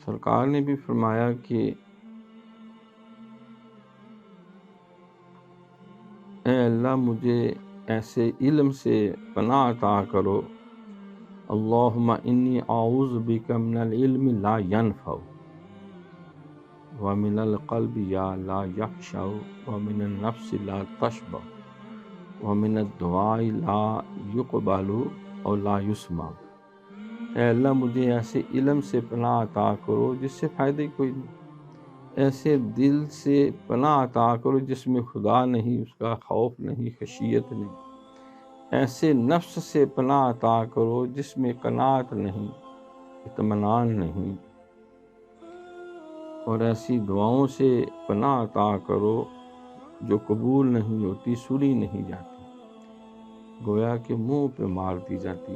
سرکار نے بھی فرمایا کہ اے اللہ مجھے ایسے علم سے پناہ عطا کرو، اللہم انی اعوذ بک من العلم لا ینفع ومن القلب یا لا یخشع ومن النفس لا تشبع ومن الدعاء لا یقبل اور لا یسمع۔ اے اللہ مجھے ایسے علم سے پناہ عطا کرو جس سے فائدہ ہی کوئی نہیں، ایسے دل سے پناہ عطا کرو جس میں خدا نہیں، اس کا خوف نہیں، خشیت نہیں، ایسے نفس سے پناہ عطا کرو جس میں قناعت نہیں، اطمینان نہیں، اور ایسی دعاؤں سے پناہ عطا کرو جو قبول نہیں ہوتی، سنی نہیں جاتی، گویا کہ منہ پہ مار دی جاتی۔